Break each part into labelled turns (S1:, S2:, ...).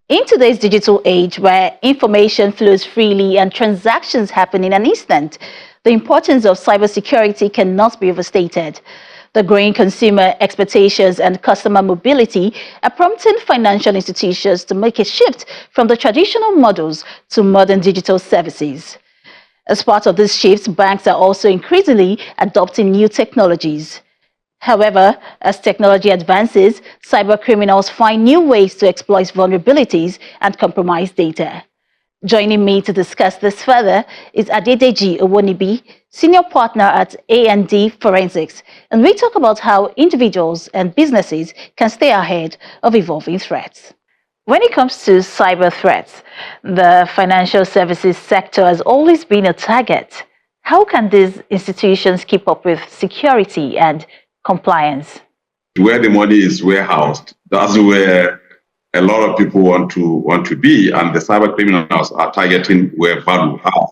S1: In today's digital age, where information flows freely and transactions happen in an instant, the importance of cybersecurity cannot be overstated. The growing consumer expectations and customer mobility are prompting financial institutions to make a shift from the traditional models to modern digital services. As part of this shift, banks are also increasingly adopting new technologies. However, as technology advances, cybercriminals find new ways to exploit vulnerabilities and compromise data. Joining me to discuss this further is Adedeji Owonibi, Senior Partner at A&D Forensics, and we talk about how individuals and businesses can stay ahead of evolving threats. When it comes to cyber threats, the financial services sector has always been a target. How can these institutions keep up with security and compliance?
S2: Where the money is warehoused, that's where a lot of people want to be, and the cyber criminals are targeting where value are,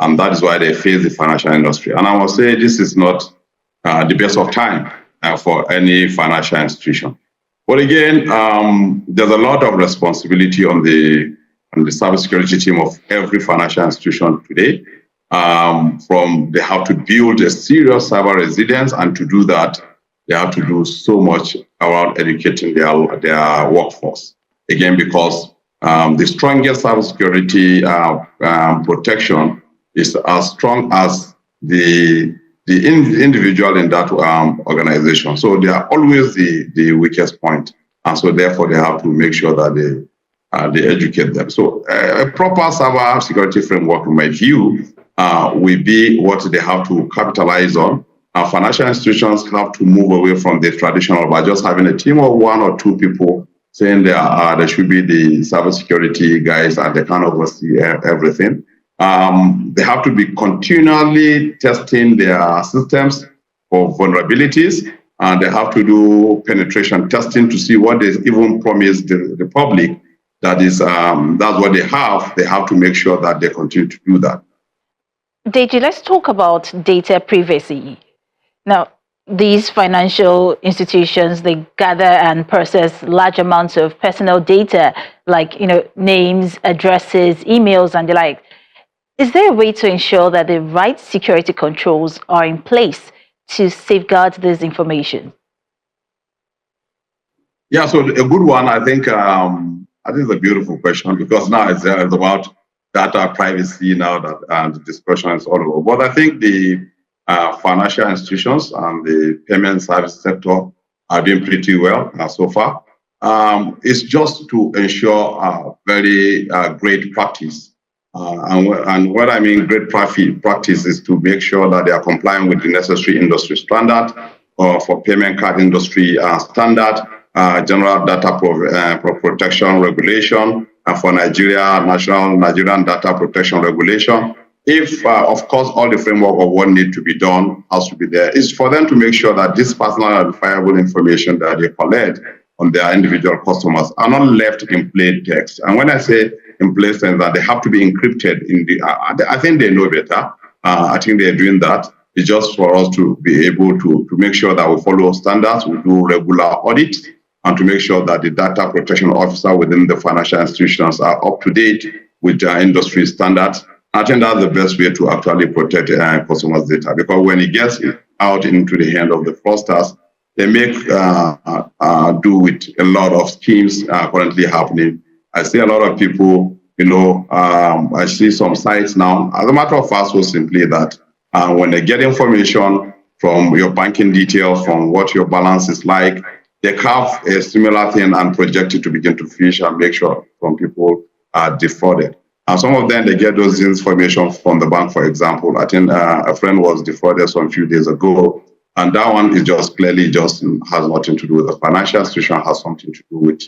S2: and that is why they face the financial industry. And I must say, this is not the best of time for any financial institution. But again, there's a lot of responsibility on the cybersecurity team of every financial institution today. From they have to build a serious cyber resilience, and to do that, they have to do so much around educating their workforce. Again, because the strongest cybersecurity protection is as strong as the individual in that organization. So they are always the weakest point, and so therefore they have to make sure that they educate them. So a proper cyber security framework, in my view, will be what they have to capitalize on. Financial institutions have to move away from the traditional by just having a team of 1 or 2 people saying there should be the cybersecurity guys and they can oversee everything. They have to be continually testing their systems for vulnerabilities, and they have to do penetration testing to see what they even promise the public. That is, that's what they have. They have to make sure that they continue to do that.
S1: Deji, let's talk about data privacy. Now, these financial institutions, they gather and process large amounts of personal data, like names, addresses, emails, and the like. Is there a way to ensure that the right security controls are in place to safeguard this information?
S2: Yeah, so a good one. I think it's a beautiful question, because now it's about data privacy now and the discussion is all over. But I think the financial institutions and the payment service sector are doing pretty well so far. It's just to ensure very great practice. And what I mean great practice is to make sure that they are complying with the necessary industry standard for payment card industry standard, general data protection regulation, and for Nigerian data protection regulation. If, of course, all the framework of what needs to be done has to be there, is for them to make sure that this personal identifiable information that they collect on their individual customers are not left in plain text. And when I say in plain text, that they have to be encrypted in the, I think they know better. I think they're doing that. It's just for us to be able to make sure that we follow standards, we do regular audits, and to make sure that the data protection officer within the financial institutions are up to date with their industry standards. I think that's the best way to actually protect customers' data, because when it gets out into the hand of the fraudsters, they make do with a lot of schemes currently happening. I see a lot of people, I see some sites now, as a matter of fact, so simply that when they get information from your banking details, from what your balance is like, they have a similar thing and project it to begin to fish and make sure some people are defrauded. And some of them, they get those information from the bank, for example. I think a friend was defrauded some few days ago, and that one is just clearly has nothing to do with the financial institution, has something to do with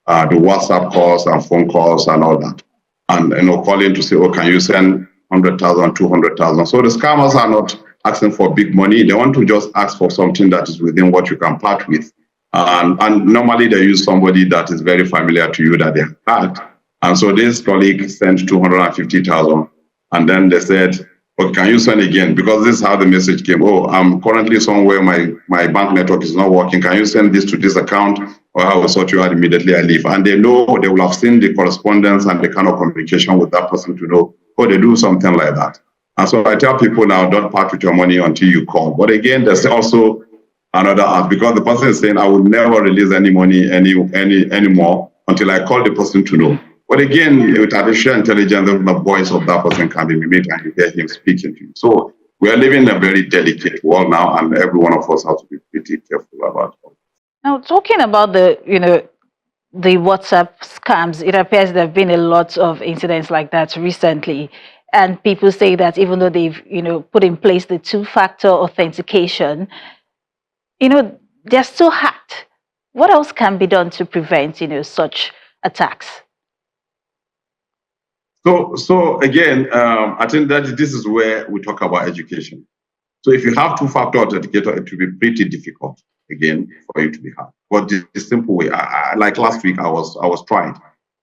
S2: the WhatsApp calls and phone calls and all that. And calling to say, oh, can you send 100,000, 200,000? So the scammers are not asking for big money. They want to just ask for something that is within what you can part with. And normally they use somebody that is very familiar to you that they have had. And so this colleague sent 250,000, and then they said, "But can you send again?" Because this is how the message came. "Oh, I'm currently somewhere, my bank network is not working. Can you send this to this account or I will sort you out immediately I leave. And they know, they will have seen the correspondence and the kind of communication with that person to know, oh, they do something like that. And so I tell people now, don't part with your money until you call. But again, there's also another ask, because the person is saying, I will never release any money anymore until I call the person to know. But again, with artificial intelligence, the voice of that person can be mimicked and you hear him speaking to you. So we are living in a very delicate world now, and every one of us has to be pretty careful about it.
S1: Now, talking about the WhatsApp scams, it appears there have been a lot of incidents like that recently. And people say that even though they've, put in place the two-factor authentication, they're still hacked. What else can be done to prevent, such attacks?
S2: So again, I think that this is where we talk about education. So if you have two-factor authenticator, it will be pretty difficult again for you to be hacked. But the simple way, like last week, I was tried.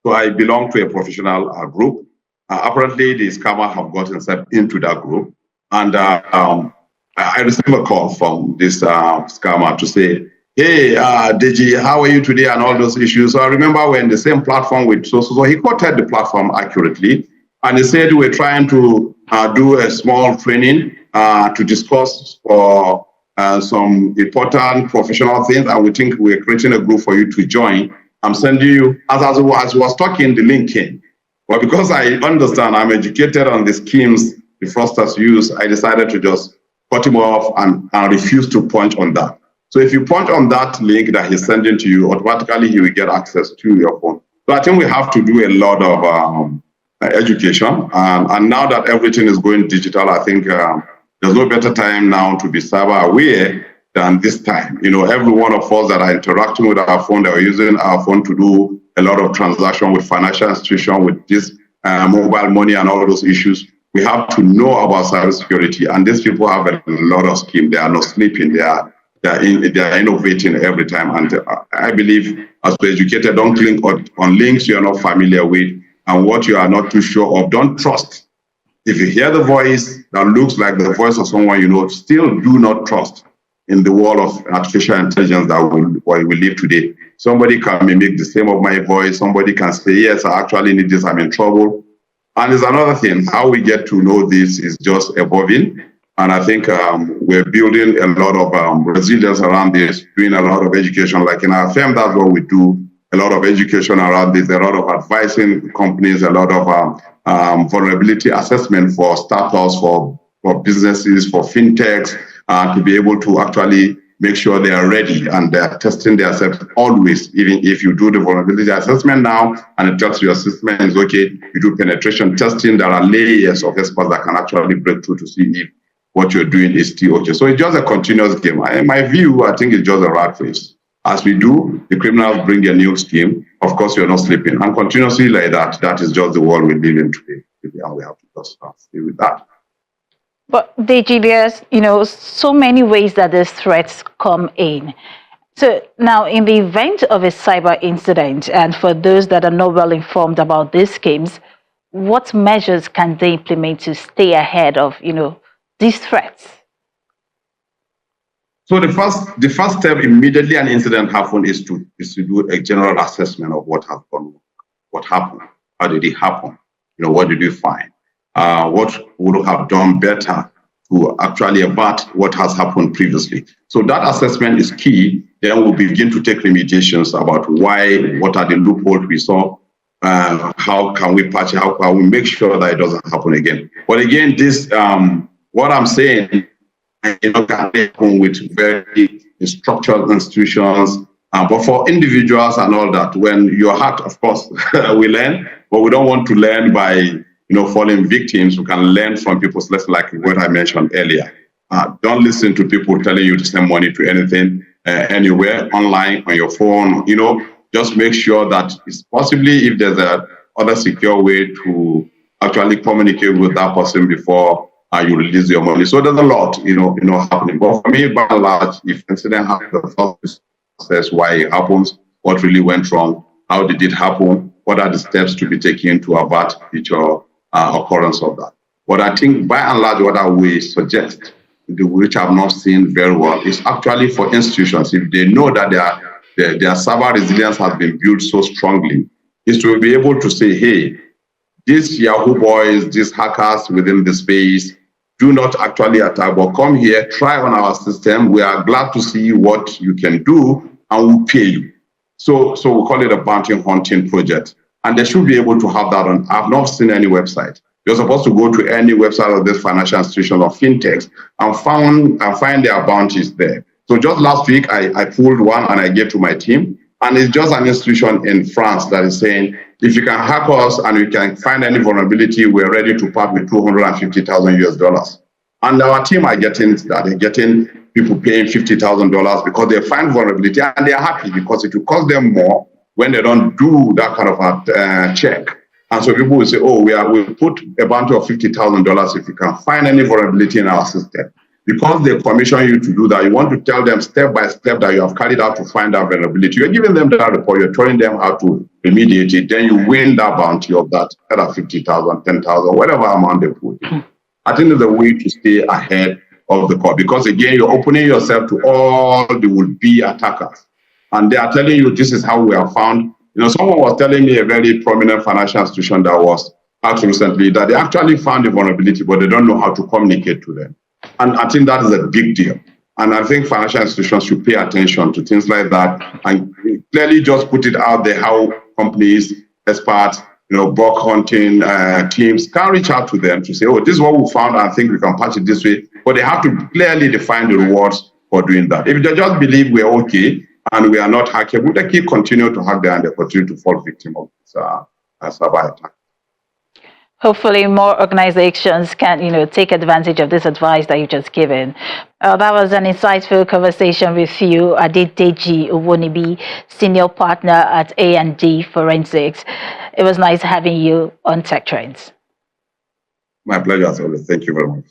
S2: So I belong to a professional group. Apparently, the scammer have gotten set into that group, and I received a call from this scammer to say, hey, Deji, how are you today, and all those issues. So I remember we're in the same platform with so he quoted the platform accurately, and he said we're trying to do a small training to discuss for some important professional things, and we think we're creating a group for you to join. I'm sending you, as I was talking, the link came. But because I understand, I'm educated on the schemes the fraudsters use, I decided to just cut him off and refuse to punch on that. So if you punch on that link that he's sending to you, automatically he will get access to your phone. So I think we have to do a lot of education. And now that everything is going digital, I think there's no better time now to be cyber aware than this time. Every one of us that are interacting with our phone, that are using our phone to do a lot of transaction with financial institutions, with this mobile money and all those issues, we have to know about cybersecurity. And these people have a lot of schemes. They are not sleeping. They are innovating every time. And I believe, as we're educated, don't click on links you're not familiar with and what you are not too sure of. Don't trust. If you hear the voice that looks like the voice of someone you know, still do not trust in the world of artificial intelligence that we live today. Somebody can mimic the same of my voice. Somebody can say, yes, I actually need this, I'm in trouble. And there's another thing, how we get to know this is just evolving. And I think we're building a lot of resilience around this, doing a lot of education. Like in our firm, that's what we do, a lot of education around this, a lot of advising companies, a lot of vulnerability assessment for startups, for businesses, for fintechs, to be able to actually make sure they are ready and they are testing themselves always. Even if you do the vulnerability assessment now and it tells you your system is okay, you do penetration testing, there are layers of experts that can actually break through to see if what you're doing is still okay. So it's just a continuous game. In my view, I think it's just a rat race. As we do, the criminals bring a new scheme. Of course, you're not sleeping. And continuously like that, that is just the world we live in today. And we have to just stay with that.
S1: But Deji, there's, so many ways that these threats come in. So now, in the event of a cyber incident, and for those that are not well informed about these schemes, what measures can they implement to stay ahead of, these threats?
S2: So the first step immediately an incident happens is to do a general assessment of what happened. How did it happen? What did you find? What would have done better to actually avert what has happened previously? So that assessment is key. Then we'll begin to take remediations about what are the loopholes we saw, how can we patch it, how can we make sure that it doesn't happen again. But again, this what I'm saying, can happen with very structured institutions. But for individuals and all that, when you're hacked, of course, we learn, but we don't want to learn by falling victims. We can learn from people's lessons, like what I mentioned earlier. Don't listen to people telling you to send money to anything, anywhere, online, on your phone. Just make sure that it's possibly, if there's a other secure way to actually communicate with that person before you release your money. So there's a lot, happening. But for me, by and large, if incident happens, the first process why it happens, what really went wrong, how did it happen, what are the steps to be taken to avert future occurrence of that. But I think by and large, what I will suggest, which I've not seen very well, is actually for institutions, if they know that their cyber resilience has been built so strongly, is to be able to say, hey, these Yahoo boys, these hackers within the space, do not actually attack, but come here, try on our system. We are glad to see what you can do, and we'll pay you. So we call it a bounty hunting project. And they should be able to have that on. I've not seen any website. You're supposed to go to any website of this financial institution or fintechs and find their bounties there. So just last week, I pulled one and I gave to my team. And it's just an institution in France that is saying, if you can hack us and you can find any vulnerability, we're ready to part with 250,000 US dollars. And our team are getting that. They're getting people paying $50,000 because they find vulnerability and they're happy because it will cost them more when they don't do that kind of a check. And so people will say, oh, we'll put a bounty of $50,000 if you can find any vulnerability in our system. Because they commission you to do that, you want to tell them step by step that you have carried out to find that vulnerability. You're giving them that report, you're telling them how to remediate it, then you win that bounty of that either 50,000, 10,000, whatever amount they put in. I think there's a way to stay ahead of the curve because again, you're opening yourself to all the would-be attackers. And they are telling you this is how we are found. You know, someone was telling me a very prominent financial institution that was asked recently that they actually found the vulnerability, but they don't know how to communicate to them. And I think that is a big deal. And I think financial institutions should pay attention to things like that and clearly just put it out there how companies, experts, bug hunting teams can reach out to them to say, oh, this is what we found. I think we can patch it this way. But they have to clearly define the rewards for doing that. If they just believe we're okay and we are not hackable, they keep continuing to hack there and they continue to fall victim of this cyber attack.
S1: Hopefully more organizations can, take advantage of this advice that you just given. That was an insightful conversation with you, Adedeji Owonibi, Senior Partner at A&D Forensics. It was nice having you on Tech Trends.
S2: My pleasure as always. Thank you very much.